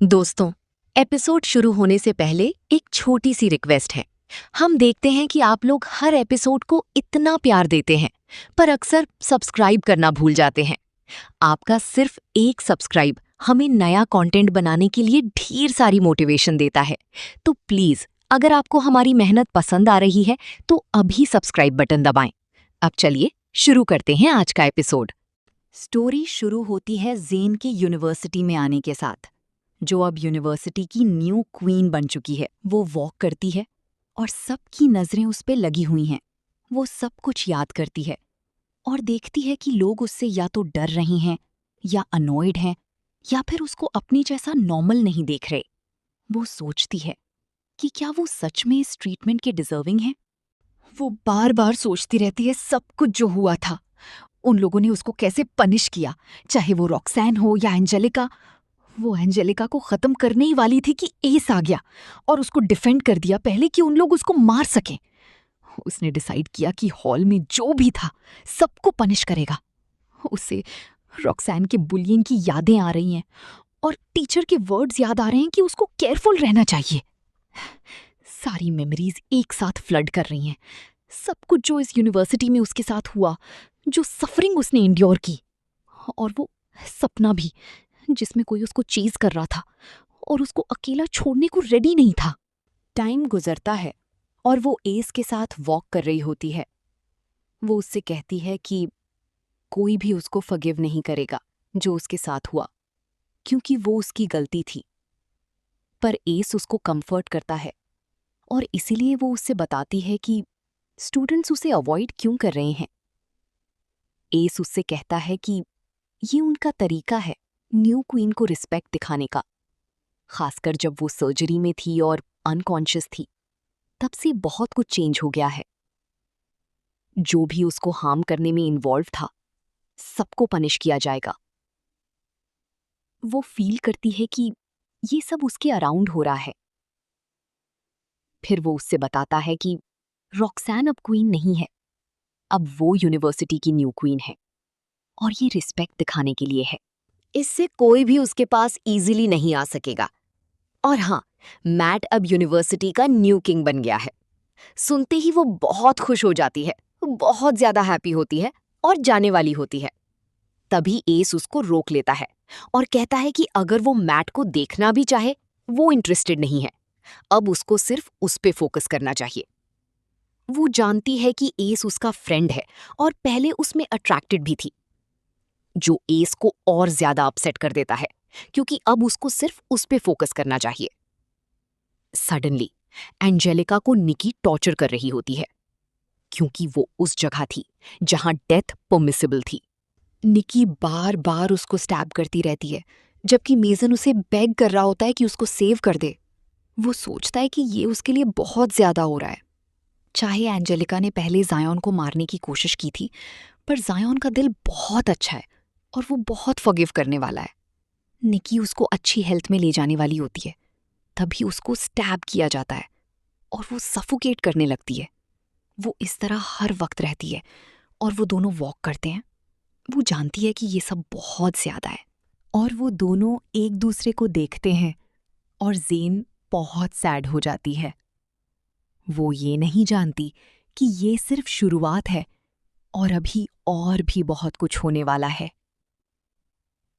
दोस्तों, एपिसोड शुरू होने से पहले एक छोटी सी रिक्वेस्ट है। हम देखते हैं कि आप लोग हर एपिसोड को इतना प्यार देते हैं, पर अक्सर सब्सक्राइब करना भूल जाते हैं। आपका सिर्फ एक सब्सक्राइब हमें नया कंटेंट बनाने के लिए ढेर सारी मोटिवेशन देता है। तो प्लीज, अगर आपको हमारी मेहनत पसंद आ रही है, तो अभी सब्सक्राइब बटन दबाएं। अब चलिए शुरू करते हैं आज का एपिसोड। स्टोरी शुरू होती है ज़ेन के यूनिवर्सिटी में आने के साथ, जो अब यूनिवर्सिटी की न्यू क्वीन बन चुकी है। वो वॉक करती है और सबकी नज़रें उस पे लगी हुई हैं। वो सब कुछ याद करती है और देखती है कि लोग उससे या तो डर रहे हैं या अनॉयड हैं या फिर उसको अपनी जैसा नॉर्मल नहीं देख रहे। वो सोचती है कि क्या वो सच में इस ट्रीटमेंट के डिजर्विंग है। वो बार बार सोचती रहती है सब कुछ जो हुआ था, उन लोगों ने उसको कैसे पनिश किया, चाहे वो रॉक्सैन हो या एंजेलिका। वो एंजेलिका को खत्म करने ही वाली थी कि एस आ गया और उसको डिफेंड कर दिया पहले कि उन लोग उसको मार सकें। उसने डिसाइड किया कि हॉल में जो भी था सबको पनिश करेगा। उसे रॉक्सैन के बुलियिंग की यादें आ रही हैं और टीचर के वर्ड्स याद आ रहे हैं कि उसको केयरफुल रहना चाहिए। सारी मेमोरीज एक साथ फ्लड कर रही हैं। सब कुछ जो इस यूनिवर्सिटी में उसके साथ हुआ, जो सफरिंग उसने इंड्योर की, और वो सपना भी जिसमें कोई उसको चेज कर रहा था और उसको अकेला छोड़ने को रेडी नहीं था। टाइम गुजरता है और वो एस के साथ वॉक कर रही होती है। वो उससे कहती है कि कोई भी उसको फॉरगिव नहीं करेगा जो उसके साथ हुआ, क्योंकि वो उसकी गलती थी। पर एस उसको कंफर्ट करता है और इसीलिए वो उससे बताती है कि स्टूडेंट्स उसे अवॉइड क्यों कर रहे हैं। एस उससे कहता है कि ये उनका तरीका है न्यू क्वीन को रिस्पेक्ट दिखाने का, खासकर जब वो सर्जरी में थी और अनकॉन्शियस थी। तब से बहुत कुछ चेंज हो गया है। जो भी उसको हार्म करने में इन्वॉल्व था, सबको पनिश किया जाएगा। वो फील करती है कि ये सब उसके अराउंड हो रहा है। फिर वो उससे बताता है कि रॉक्सैन अब क्वीन नहीं है, अब वो यूनिवर्सिटी की न्यू क्वीन है और ये रिस्पेक्ट दिखाने के लिए है। इससे कोई भी उसके पास इजीली नहीं आ सकेगा। और हाँ, मैट अब यूनिवर्सिटी का न्यू किंग बन गया है। सुनते ही वो बहुत खुश हो जाती है, बहुत ज्यादा हैप्पी होती है और जाने वाली होती है। तभी एस उसको रोक लेता है और कहता है कि अगर वो मैट को देखना भी चाहे, वो इंटरेस्टेड नहीं है। अब उसको सिर्फ उस पे फोकस करना चाहिए। वो जानती है कि एस उसका फ्रेंड है और पहले उसमें अट्रैक्टेड भी थी, जो एस को और ज्यादा अपसेट कर देता है, क्योंकि अब उसको सिर्फ उस पे फोकस करना चाहिए। सडनली एंजेलिका को निकी टॉर्चर कर रही होती है, क्योंकि वो उस जगह थी जहां डेथ परमिसिबल थी। निकी बार बार उसको स्टैब करती रहती है, जबकि मेजन उसे बेग कर रहा होता है कि उसको सेव कर दे। वो सोचता है कि ये उसके लिए बहुत ज्यादा हो रहा है। चाहे एंजेलिका ने पहले जायन को मारने की कोशिश की थी, पर जायन का दिल बहुत अच्छा है और वो बहुत फॉरगिव करने वाला है। निकी उसको अच्छी हेल्थ में ले जाने वाली होती है, तभी उसको स्टैब किया जाता है और वो सफोकेट करने लगती है। वो इस तरह हर वक्त रहती है और वो दोनों वॉक करते हैं। वो जानती है कि ये सब बहुत ज्यादा है और वो दोनों एक दूसरे को देखते हैं और ज़ेन बहुत सैड हो जाती है। वो ये नहीं जानती कि ये सिर्फ शुरुआत है और अभी और भी बहुत कुछ होने वाला है।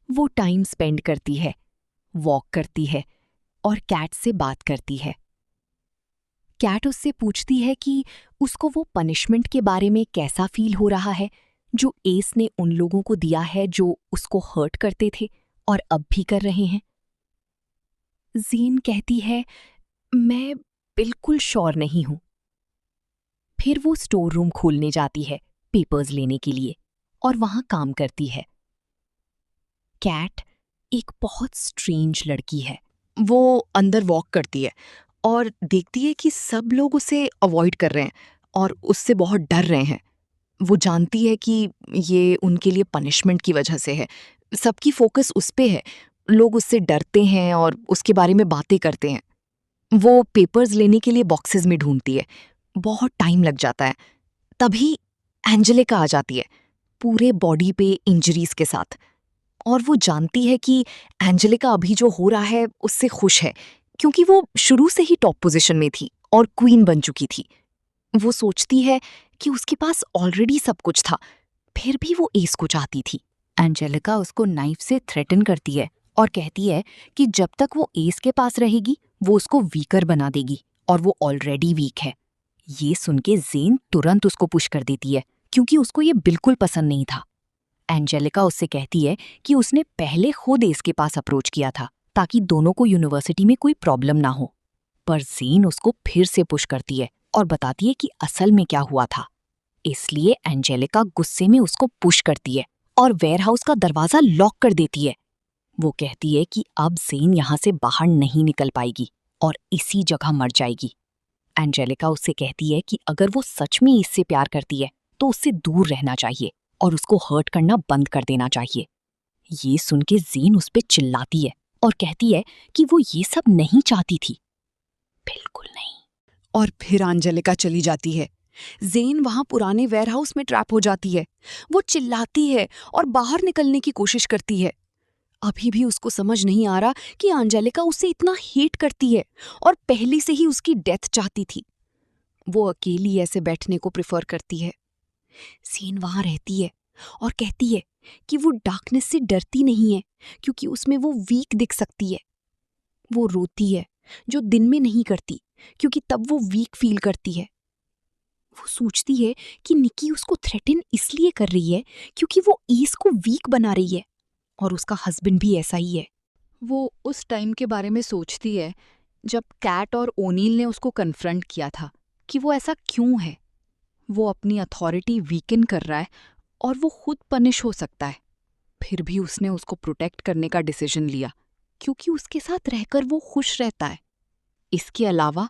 वो टाइम स्पेंड करती है, वॉक करती है और कैट से बात करती है। कैट उससे पूछती है कि उसको वो पनिशमेंट के बारे में कैसा फील हो रहा है जो एस ने उन लोगों को दिया है जो उसको हर्ट करते थे और अब भी कर रहे हैं। ज़ीन कहती है, मैं बिल्कुल श्योर नहीं हूं। फिर वो स्टोर रूम खोलने जाती है पेपर्स लेने के लिए और वहां काम करती है। कैट एक बहुत स्ट्रेंज लड़की है। वो अंदर वॉक करती है और देखती है कि सब लोग उसे अवॉइड कर रहे हैं और उससे बहुत डर रहे हैं। वो जानती है कि ये उनके लिए पनिशमेंट की वजह से है। सबकी फोकस उस पे है, लोग उससे डरते हैं और उसके बारे में बातें करते हैं। वो पेपर्स लेने के लिए बॉक्सेस में ढूंढती है, बहुत टाइम लग जाता है। तभी एंजेलिका आ जाती है, पूरे बॉडी पे इंजरीज के साथ, और वो जानती है कि एंजेलिका अभी जो हो रहा है उससे खुश है, क्योंकि वो शुरू से ही टॉप पोजीशन में थी और क्वीन बन चुकी थी। वो सोचती है कि उसके पास ऑलरेडी सब कुछ था, फिर भी वो एस को चाहती थी। एंजेलिका उसको नाइफ से थ्रेटन करती है और कहती है कि जब तक वो एस के पास रहेगी वो उसको वीकर बना देगी, और वो ऑलरेडी वीक है। ये सुन के ज़ेन तुरंत उसको पुश कर देती है, क्योंकि उसको ये बिल्कुल पसंद नहीं था। एंजेलिका उससे कहती है कि उसने पहले खुद एस के पास अप्रोच किया था ताकि दोनों को यूनिवर्सिटी में कोई प्रॉब्लम ना हो, पर ज़ेन उसको फिर से पुश करती है और बताती है कि असल में क्या हुआ था। इसलिए एंजेलिका गुस्से में उसको पुश करती है और वेयरहाउस का दरवाजा लॉक कर देती है। वो कहती है कि अब ज़ेन यहाँ से बाहर नहीं निकल पाएगी और इसी जगह मर जाएगी। एंजेलिका उससे कहती है कि अगर वो सच में इससे प्यार करती है तो उससे दूर रहना चाहिए और उसको हर्ट करना बंद कर देना चाहिए। ये सुन के ज़ेन उस पे चिल्लाती है और कहती है कि वो ये सब नहीं चाहती थी, बिल्कुल नहीं। और फिर एंजेलिका चली जाती है। ज़ेन वहां पुराने वेयरहाउस में ट्रैप हो जाती है। वो चिल्लाती है और बाहर निकलने की कोशिश करती है। अभी भी उसको समझ नहीं आ रहा कि एंजेलिका उसे इतना हेट करती है और पहले से ही उसकी डेथ चाहती थी। वो अकेली ऐसे बैठने को प्रेफर करती है। ज़ेन वहां रहती है और कहती है कि वो डार्कनेस से डरती नहीं है, क्योंकि उसमें वो वीक दिख सकती है। वो रोती है, जो दिन में नहीं करती, क्योंकि तब वो वीक फील करती है। वो सोचती है कि निकी उसको थ्रेटन इसलिए कर रही है क्योंकि वो ईस को वीक बना रही है, और उसका हस्बैंड भी ऐसा ही है। वो उस टाइम के बारे में सोचती है जब कैट और ओनील ने उसको कन्फ्रंट किया था कि वो ऐसा क्यों है। वो अपनी अथॉरिटी वीकन कर रहा है और वो खुद पनिश हो सकता है, फिर भी उसने उसको प्रोटेक्ट करने का डिसीजन लिया क्योंकि उसके साथ रहकर वो खुश रहता है। इसके अलावा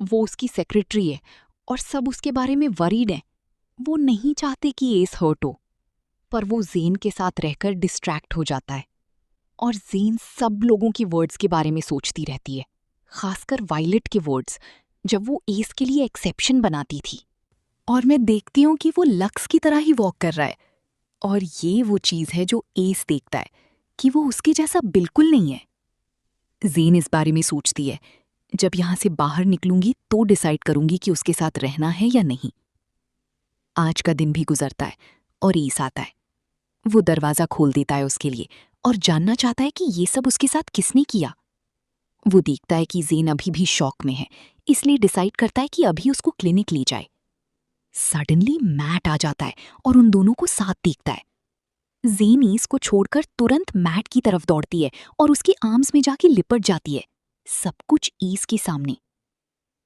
वो उसकी सेक्रेटरी है और सब उसके बारे में वरीड हैं। वो नहीं चाहते कि एस हर्ट हो, पर वो ज़ेन के साथ रहकर डिस्ट्रैक्ट हो जाता है और ज़ेन सब लोगों की वर्ड्स के बारे में सोचती रहती है, खासकर वायलेट के वर्ड्स, जब वो एस के लिए एक्सेप्शन बनाती थी। और मैं देखती हूँ कि वो लक्स की तरह ही वॉक कर रहा है, और ये वो चीज़ है जो एस देखता है कि वो उसके जैसा बिल्कुल नहीं है। ज़ेन इस बारे में सोचती है, जब यहाँ से बाहर निकलूंगी तो डिसाइड करूंगी कि उसके साथ रहना है या नहीं। आज का दिन भी गुजरता है और एस आता है। वो दरवाज़ा खोल देता है उसके लिए और जानना चाहता है कि ये सब उसके साथ किसने किया। वो देखता है कि ज़ेन अभी भी शॉक में है, इसलिए डिसाइड करता है कि अभी उसको क्लिनिक ले जाए। सडनली मैट आ जाता है और उन दोनों को साथ देखता है। ज़ेन एस को छोड़कर तुरंत मैट की तरफ दौड़ती है और उसकी आर्म्स में जाके लिपट जाती है, सब कुछ एस के सामने।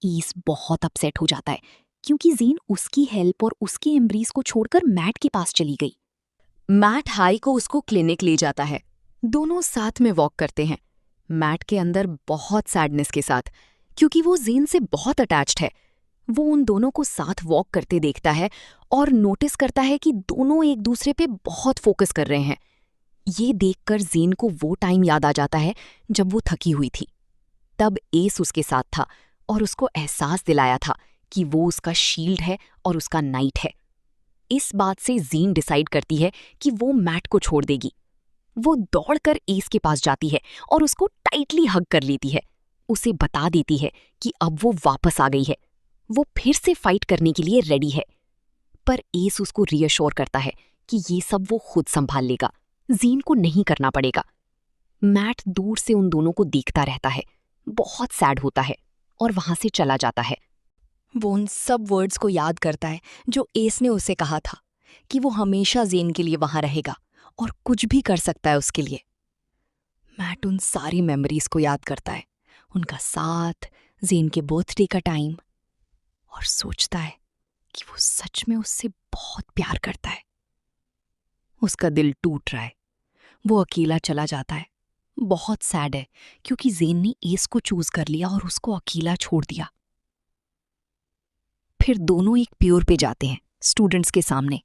एस बहुत अपसेट हो जाता है क्योंकि ज़ेन उसकी हेल्प और उसके एम्ब्रीज को छोड़कर मैट के पास चली गई। मैट हाई को उसको क्लिनिक ले जाता है। दोनों साथ में वॉक करते हैं, मैट के अंदर बहुत सैडनेस के साथ, क्योंकि वो ज़ेन से बहुत अटैच्ड है। वो उन दोनों को साथ वॉक करते देखता है और नोटिस करता है कि दोनों एक दूसरे पे बहुत फोकस कर रहे हैं। ये देखकर ज़ेन को वो टाइम याद आ जाता है जब वो थकी हुई थी। तब एस उसके साथ था और उसको एहसास दिलाया था कि वो उसका शील्ड है और उसका नाइट है। इस बात से ज़ेन डिसाइड करती है कि वो मैट को छोड़ देगी। वो दौड़कर एस के पास जाती है और उसको टाइटली हग कर लेती है। उसे बता देती है कि अब वो वापस आ गई है, वो फिर से फाइट करने के लिए रेडी है। पर एस उसको रीअश्योर करता है कि ये सब वो खुद संभाल लेगा, ज़ेन को नहीं करना पड़ेगा। मैट दूर से उन दोनों को देखता रहता है, बहुत सैड होता है और वहां से चला जाता है। वो उन सब वर्ड्स को याद करता है जो एस ने उसे कहा था कि वो हमेशा ज़ेन के लिए वहां रहेगा और कुछ भी कर सकता है उसके लिए। मैट उन सारी मेमोरीज को याद करता है, उनका साथ, ज़ेन के बर्थडे का टाइम, और सोचता है कि वो सच में उससे बहुत प्यार करता है। उसका दिल टूट रहा है। वो अकेला चला जाता है। बहुत सैड है क्योंकि ज़ेन ने एस को चूज कर लिया और उसको अकेला छोड़ दिया। फिर दोनों एक प्योर पे जाते हैं, स्टूडेंट्स के सामने,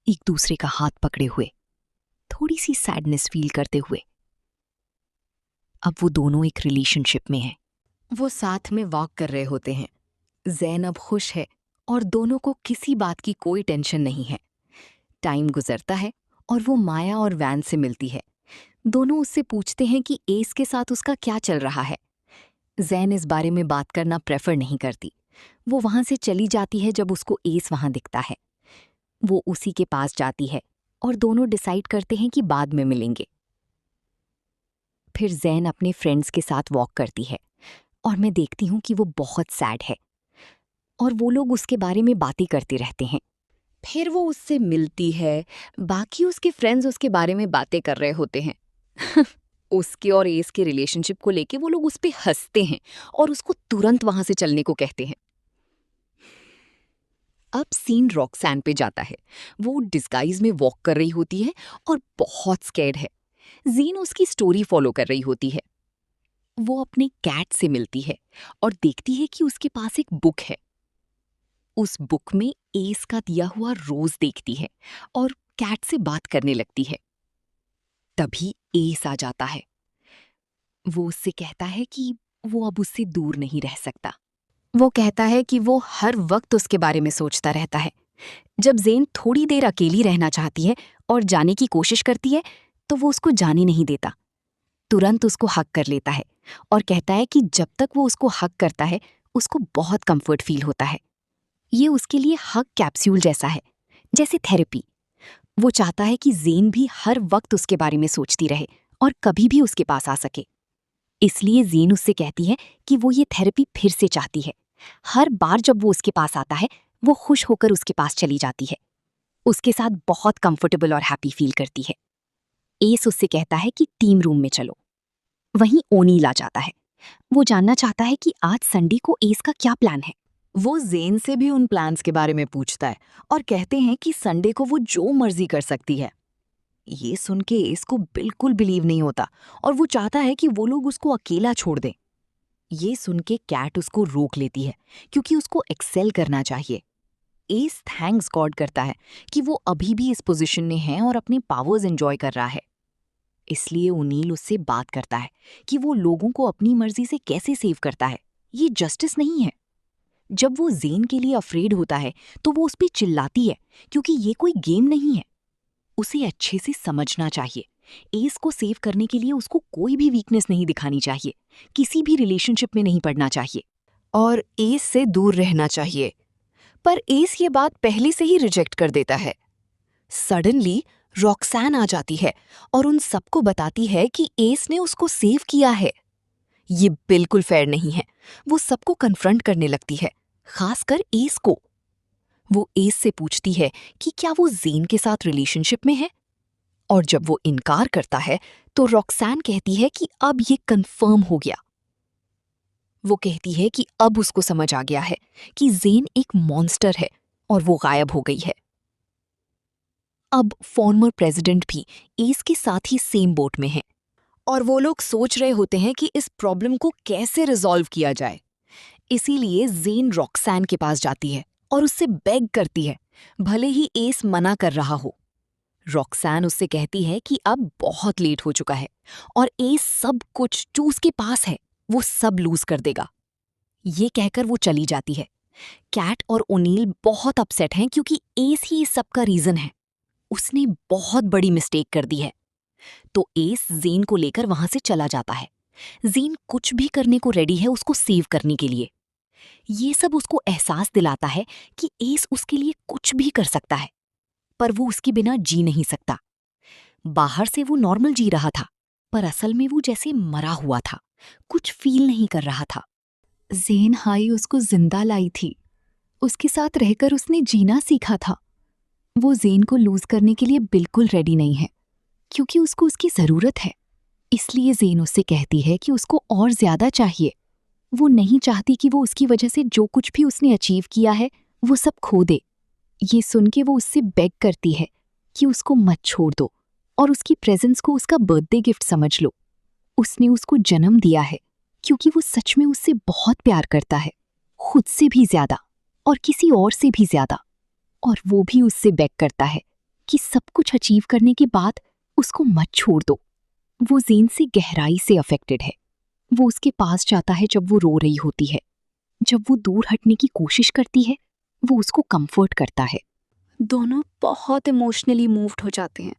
एक दूसरे का हाथ पकड़े हुए, थोड़ी सी सैडनेस फील करते हुए। अब वो दोनों एक रिलेशनशिप में हैं। वो साथ में वॉक कर रहे होते हैं। ज़ेन अब खुश है और दोनों को किसी बात की कोई टेंशन नहीं है। टाइम गुजरता है और वो माया और वैन से मिलती है। दोनों उससे पूछते हैं कि एस के साथ उसका क्या चल रहा है। जैन इस बारे में बात करना प्रेफर नहीं करती। वो वहां से चली जाती है जब उसको एस वहां दिखता है। वो उसी के पास जाती है और दोनों डिसाइड करते हैं कि बाद में मिलेंगे। फिर जैन अपने फ्रेंड्स के साथ वॉक करती है और मैं देखती हूँ कि वो बहुत सैड है और वो लोग उसके बारे में बातें करते रहते हैं। फिर वो उससे मिलती है। बाकी उसके फ्रेंड्स उसके बारे में बातें कर रहे होते हैं। उसके और एस के रिलेशनशिप को लेके वो लोग उस पे हंसते हैं और उसको तुरंत वहां से चलने को कहते हैं। अब सीन रॉक्सैन पे जाता है। वो डिस्गाइज में वॉक कर रही होती है और बहुत स्कैर्ड है। जीन उसकी स्टोरी फॉलो कर रही होती है। वो अपने कैट से मिलती है और देखती है कि उसके पास एक बुक है। उस बुक में एस का दिया हुआ रोज देखती है और कैट से बात करने लगती है। तभी एस आ जाता है। वो उससे कहता है कि वो अब उससे दूर नहीं रह सकता। वो कहता है कि वो हर वक्त उसके बारे में सोचता रहता है। जब जेन थोड़ी देर अकेली रहना चाहती है और जाने की कोशिश करती है तो वो उसको जाने नहीं देता। तुरंत उसको हक कर लेता है और कहता है कि जब तक वो उसको हक करता है उसको बहुत कंफर्ट फील होता है। ये उसके लिए हक कैप्सूल जैसा है, जैसे थेरेपी। वो चाहता है कि जेन भी हर वक्त उसके बारे में सोचती रहे और कभी भी उसके पास आ सके। इसलिए जेन उससे कहती है कि वो ये थेरेपी फिर से चाहती है। हर बार जब वो उसके पास आता है वो खुश होकर उसके पास चली जाती है। उसके साथ बहुत कंफर्टेबल और हैप्पी फील करती है। एस उससे कहता है कि टीम रूम में चलो। वहीं ओनील आ जाता है। वो जानना चाहता है कि आज संडे को एस का क्या प्लान है। वो जेन से भी उन प्लान्स के बारे में पूछता है और कहते हैं कि संडे को वो जो मर्जी कर सकती है। ये सुन के एस को बिल्कुल बिलीव नहीं होता और वो चाहता है कि वो लोग उसको अकेला छोड़ दें। ये सुन के कैट उसको रोक लेती है क्योंकि उसको एक्सेल करना चाहिए। एस थैंक्स गॉड करता है कि वो अभी भी इस पोजीशन में है और अपने पावर्स एंजॉय कर रहा है। इसलिए ओनील उससे बात करता है कि वो लोगों को अपनी मर्जी से कैसे सेव करता है। ये जस्टिस नहीं है। जब वो जेन के लिए अफ्रेड होता है तो वो उस पर चिल्लाती है क्योंकि ये कोई गेम नहीं है। उसे अच्छे से समझना चाहिए। एस को सेव करने के लिए उसको कोई भी वीकनेस नहीं दिखानी चाहिए, किसी भी रिलेशनशिप में नहीं पड़ना चाहिए और एस से दूर रहना चाहिए। पर एस ये बात पहले से ही रिजेक्ट कर देता है। सडनली रॉक्सैन आ जाती है और उन सबको बताती है कि एस ने उसको सेव किया है। ये बिल्कुल फेयर नहीं है। वो सबको कन्फ्रंट करने लगती है, खासकर एस को। वो एस से पूछती है कि क्या वो जेन के साथ रिलेशनशिप में है और जब वो इनकार करता है तो रॉक्सैन कहती है कि अब ये कंफर्म हो गया। वो कहती है कि अब उसको समझ आ गया है कि जेन एक मॉन्स्टर है और वो गायब हो गई है। अब फॉर्मर प्रेसिडेंट भी एस के साथ ही सेम बोट में है और वो लोग सोच रहे होते हैं कि इस प्रॉब्लम को कैसे रिजॉल्व किया जाए। इसीलिए जेन रॉक्सैन के पास जाती है और उससे बेग करती है, भले ही एस मना कर रहा हो। रॉक्सैन उससे कहती है कि अब बहुत लेट हो चुका है और एस सब कुछ जो उसके पास है वो सब लूज कर देगा। ये कहकर वो चली जाती है। कैट और ओनील बहुत अपसेट हैं क्योंकि एस ही इस सब का रीजन है। उसने बहुत बड़ी मिस्टेक कर दी है। तो एस जेन को लेकर वहां से चला जाता है। जेन कुछ भी करने को रेडी है उसको सेव करने के लिए। ये सब उसको एहसास दिलाता है कि एस उसके लिए कुछ भी कर सकता है, पर वो उसके बिना जी नहीं सकता। बाहर से वो नॉर्मल जी रहा था, पर असल में वो जैसे मरा हुआ था, कुछ फील नहीं कर रहा था। जेन हाई उसको जिंदा लाई थी। उसके साथ रहकर उसने जीना सीखा था। वो जेन को लूज करने के लिए बिल्कुल रेडी नहीं है क्योंकि उसको उसकी जरूरत है। इसलिए जेन उससे कहती है कि उसको और ज्यादा चाहिए। वो नहीं चाहती कि वो उसकी वजह से जो कुछ भी उसने अचीव किया है वो सब खो दे। ये सुन के वो उससे बेग करती है कि उसको मत छोड़ दो और उसकी प्रेजेंस को उसका बर्थडे गिफ्ट समझ लो। उसने उसको जन्म दिया है क्योंकि वो सच में उससे बहुत प्यार करता है, खुद से भी ज्यादा और किसी और से भी ज्यादा। और वो भी उससे बेग करता है कि सब कुछ अचीव करने के बाद उसको मत छोड़ दो। वो जेन से गहराई से अफेक्टेड है। वो उसके पास जाता है जब वो रो रही होती है। जब वो दूर हटने की कोशिश करती है वो उसको कंफर्ट करता है। दोनों बहुत इमोशनली मूव्ड हो जाते हैं।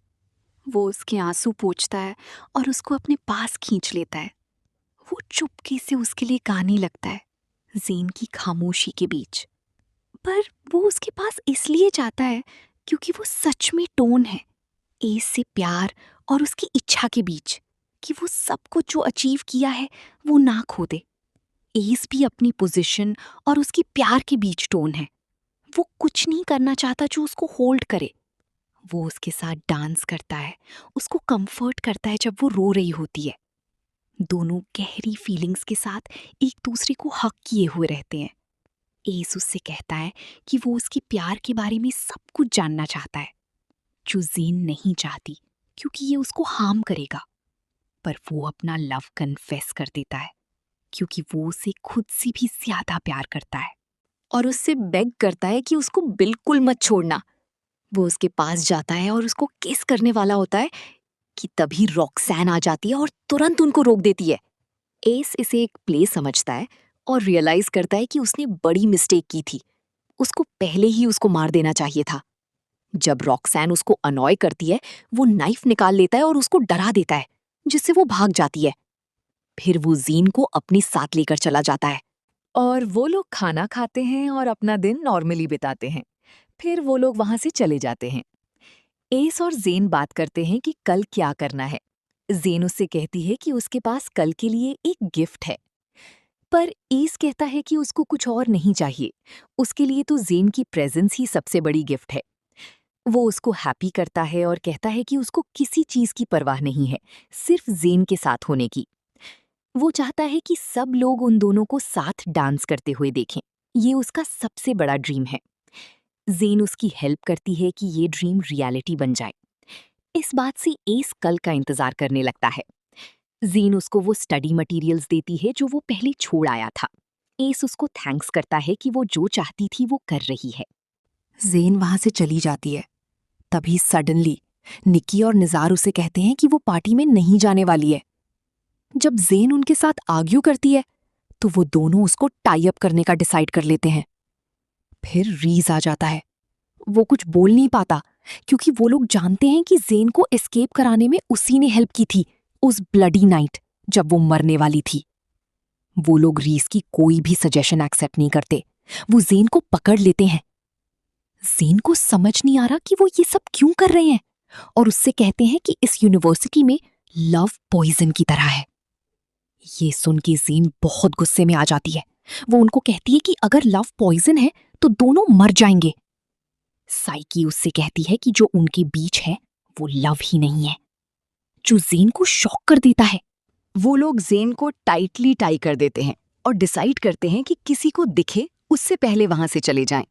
वो उसके आंसू पोंछता है और उसको अपने पास खींच लेता है। वो चुपके से उसके लिए गाने लगता है, ज़ेन की खामोशी के बीच। पर वो उसके पास इसलिए जाता है क्योंकि वो सच में टोन है, एस से प्यार और उसकी इच्छा के बीच, कि वो सब कुछ जो अचीव किया है वो ना खो दे। एस भी अपनी पोजीशन और उसकी प्यार के बीच टोन है। वो कुछ नहीं करना चाहता जो उसको होल्ड करे। वो उसके साथ डांस करता है, उसको कंफर्ट करता है जब वो रो रही होती है। दोनों गहरी फीलिंग्स के साथ एक दूसरे को हक किए हुए रहते हैं। एस उससे कहता है कि वो उसके प्यार के बारे में सब कुछ जानना चाहता है, जो ज़ेन नहीं चाहती क्योंकि ये उसको हार्म करेगा। पर वो अपना लव कन्फेस कर देता है क्योंकि वो उसे खुद से भी ज्यादा प्यार करता है और उससे बेग करता है कि उसको बिल्कुल मत छोड़ना। वो उसके पास जाता है और उसको किस करने वाला होता है कि तभी रॉक्सैन आ जाती है और तुरंत उनको रोक देती है। एस इसे एक प्ले समझता है और रियलाइज करता है कि उसने बड़ी मिस्टेक की थी। उसको पहले ही उसको मार देना चाहिए था। जब रॉक्सैन उसको अनॉय करती है, वो नाइफ निकाल लेता है और उसको डरा देता है, जिससे वो भाग जाती है। फिर वो ज़ीन को अपने साथ लेकर चला जाता है और वो लोग खाना खाते हैं और अपना दिन नॉर्मली बिताते हैं। फिर वो लोग वहां से चले जाते हैं। एस और ज़ेन बात करते हैं कि कल क्या करना है। ज़ेन उससे कहती है कि उसके पास कल के लिए एक गिफ्ट है, पर एस कहता है कि उसको कुछ और नहीं चाहिए। उसके लिए तो ज़ेन की प्रेजेंस ही सबसे बड़ी गिफ्ट है। वो उसको हैप्पी करता है और कहता है कि उसको किसी चीज की परवाह नहीं है, सिर्फ ज़ेन के साथ होने की। वो चाहता है कि सब लोग उन दोनों को साथ डांस करते हुए देखें। ये उसका सबसे बड़ा ड्रीम है। ज़ेन उसकी हेल्प करती है कि ये ड्रीम रियलिटी बन जाए। इस बात से एस कल का इंतजार करने लगता है। ज़ेन उसको वो स्टडी मटेरियल्स देती है जो वो पहले छोड़ आया था। एस उसको थैंक्स करता है कि वो जो चाहती थी वो कर रही है। ज़ेन वहां से चली जाती है। तभी सडनली निकी और निजार उसे कहते हैं कि वो पार्टी में नहीं जाने वाली है। जब ज़ेन उनके साथ आर्ग्यू करती है तो वो दोनों उसको टाई अप करने का डिसाइड कर लेते हैं। फिर रीज आ जाता है। वो कुछ बोल नहीं पाता क्योंकि वो लोग जानते हैं कि ज़ेन को एस्केप कराने में उसी ने हेल्प की थी उस ब्लडी नाइट जब वो मरने वाली थी। वो लोग रीस की कोई भी सजेशन एक्सेप्ट नहीं करते। वो ज़ेन को पकड़ लेते हैं। ज़ेन को समझ नहीं आ रहा कि वो ये सब क्यों कर रहे हैं और उससे कहते हैं कि इस यूनिवर्सिटी में लव पॉइजन की तरह है। ये सुन के ज़ेन बहुत गुस्से में आ जाती है। वो उनको कहती है कि अगर लव पॉइजन है तो दोनों मर जाएंगे। साइकी उससे कहती है कि जो उनके बीच है वो लव ही नहीं है, जो ज़ेन को शॉक कर देता है। वो लोग ज़ेन को टाइटली टाई कर देते हैं और डिसाइड करते हैं कि किसी को दिखे उससे पहले वहां से चले जाएं।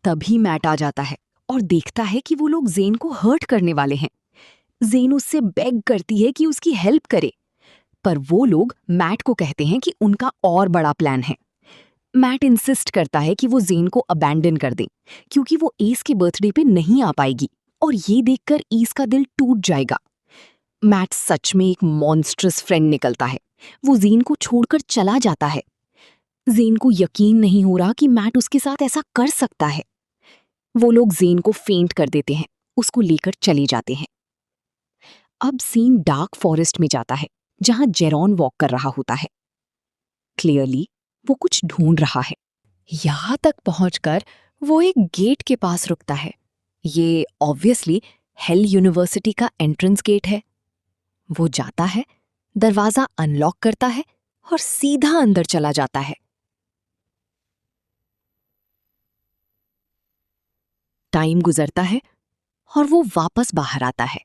तभी मैट आ जाता है और देखता है कि वो लोग ज़ेन को हर्ट करने वाले हैं। ज़ेन उससे बेग करती है कि उसकी हेल्प करे, पर वो लोग मैट को कहते हैं कि उनका और बड़ा प्लान है। मैट इंसिस्ट करता है कि वो ज़ेन को अबैंडन कर दें क्योंकि वो एस के बर्थडे पे नहीं आ पाएगी और ये देखकर एस का दिल टूट जाएगा। मैट सच में एक मॉन्स्ट्रस फ्रेंड निकलता है। वो ज़ेन को छोड़कर चला जाता है। ज़ेन को यकीन नहीं हो रहा कि मैट उसके साथ ऐसा कर सकता है। वो लोग ज़ेन को फेंट कर देते हैं, उसको लेकर चले जाते हैं। अब सीन डार्क फॉरेस्ट में जाता है जहां जेरॉन वॉक कर रहा होता है। क्लियरली वो कुछ ढूंढ रहा है। यहां तक पहुंचकर वो एक गेट के पास रुकता है। ये ऑब्वियसली हेल यूनिवर्सिटी का एंट्रेंस गेट है। वो जाता है, दरवाजा अनलॉक करता है और सीधा अंदर चला जाता है। टाइम गुजरता है और वो वापस बाहर आता है।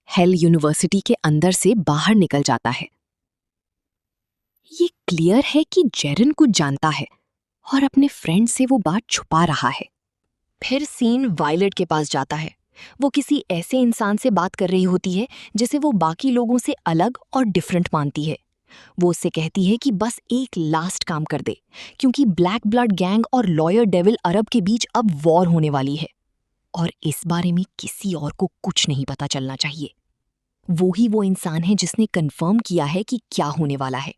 हेल यूनिवर्सिटी के अंदर से बाहर निकल जाता है। ये क्लियर है कि जेरन कुछ जानता है और अपने फ्रेंड से वो बात छुपा रहा है। फिर सीन वायलेट के पास जाता है। वो किसी ऐसे इंसान से बात कर रही होती है जिसे वो बाकी लोगों से अलग और डिफरेंट मानती है। वो उससे कहती है कि बस एक लास्ट काम कर दे क्योंकि ब्लैक ब्लड गैंग और लॉयर डेविल अरब के बीच अब वॉर होने वाली है और इस बारे में किसी और को कुछ नहीं पता चलना चाहिए। वो ही वो इंसान है जिसने कंफर्म किया है कि क्या होने वाला है।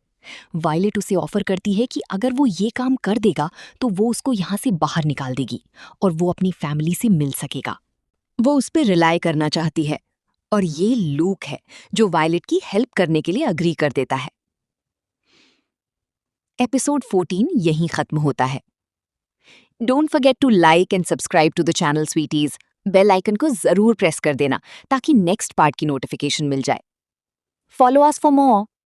वायलेट उसे ऑफर करती है कि अगर वो ये काम कर देगा तो वो उसको यहाँ से बाहर निकाल देगी और वो अपनी फैमिली से मिल सकेगा। वो उस पर रिलाय करना चाहती है और ये लूक है जो वायलेट की हेल्प करने के लिए अग्री कर देता है। एपिसोड 14 यहीं खत्म होता है। Don't forget to like and subscribe to the channel sweeties. Bell icon को जरूर प्रेस कर देना ताकि नेक्स्ट पार्ट की नोटिफिकेशन मिल जाए। Follow us for more.